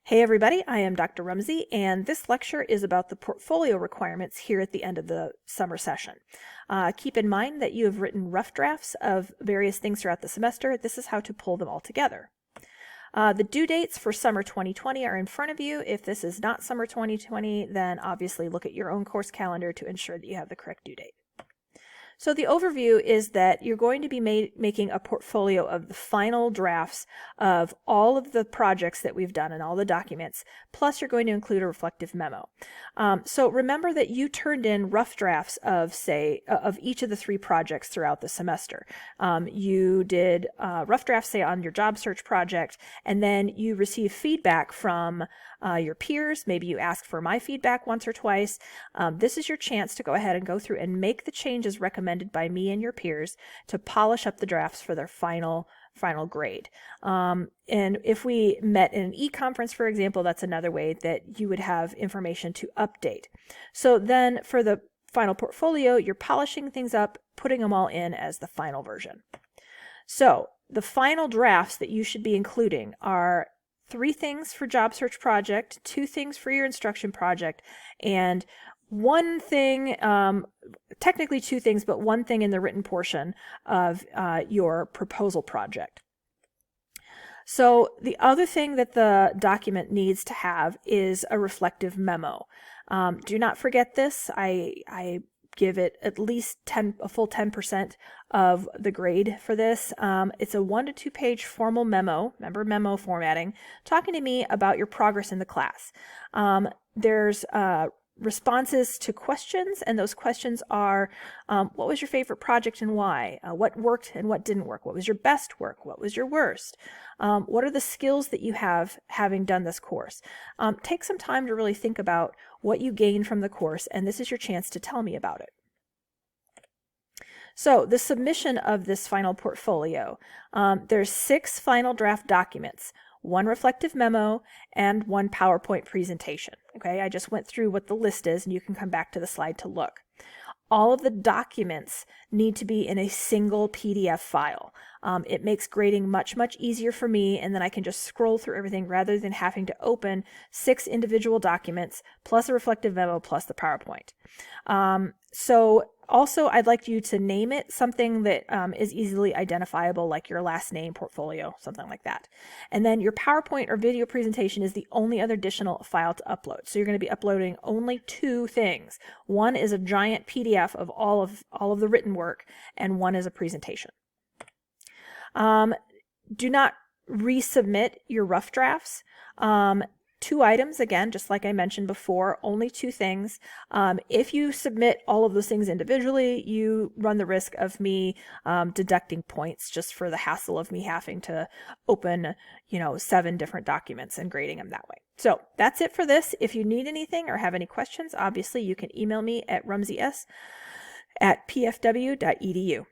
Hey everybody, I am Dr. Rumsey, and this lecture is about the portfolio requirements here at the end of the summer session. Keep in mind that you have written rough drafts of various things throughout the semester. This is how to pull them all together. The due dates for summer 2020 are in front of you. If this is not summer 2020, then obviously look at your own course calendar to ensure that you have the correct due date. So the overview is that you're going to be making a portfolio of the final drafts of all of the projects that we've done and all the documents, plus you're going to include a reflective memo. So remember that you turned in rough drafts of, of each of the 3 projects throughout the semester. You did rough drafts, say, on your job search project, and then you receive feedback from your peers. Maybe you ask for my feedback once or twice. This is your chance to go ahead and go through and make the changes recommended by me and your peers to polish up the drafts for their final grade. And if we met in an e-conference, for example, that's another way that you would have information to update. So then for the final portfolio, you're polishing things up, putting them all in as the final version. So the final drafts that you should be including are 3 things for job search project, 2 things for your instruction project, and 1 thing, technically 2 things, but 1 thing in the written portion of your proposal project. So the other thing that the document needs to have is a reflective memo. Do not forget this. I give it at least a full 10% of the grade for this. It's a 1 to 2 page formal memo, remember memo formatting, talking to me about your progress in the class. There's responses to questions, and those questions are, what was your favorite project and why? What worked and what didn't work? What was your best work? What was your worst? What are the skills that you have having done this course? Take some time to really think about what you gained from the course, and this is your chance to tell me about it. So the submission of this final portfolio, there's 6 final draft documents, 1 reflective memo, and 1 PowerPoint presentation. Okay, I just went through what the list is, and you can come back to the slide to look. All of the documents need to be in a single PDF file. It makes grading much easier for me, and then I can just scroll through everything rather than having to open 6 individual documents, plus a reflective memo, plus the PowerPoint. So also, I'd like you to name it something that is easily identifiable, like your last name, portfolio, something like that. And then your PowerPoint or video presentation is the only other additional file to upload. So you're going to be uploading only 2 things. 1 is a giant PDF of all of the written work, and 1 is a presentation. Do not resubmit your rough drafts. 2 items, again, just like I mentioned before, only 2 things. If you submit all of those things individually, you run the risk of me deducting points just for the hassle of me having to open, 7 different documents and grading them that way. So that's it for this. If you need anything or have any questions, obviously you can email me at rumseys@pfw.edu.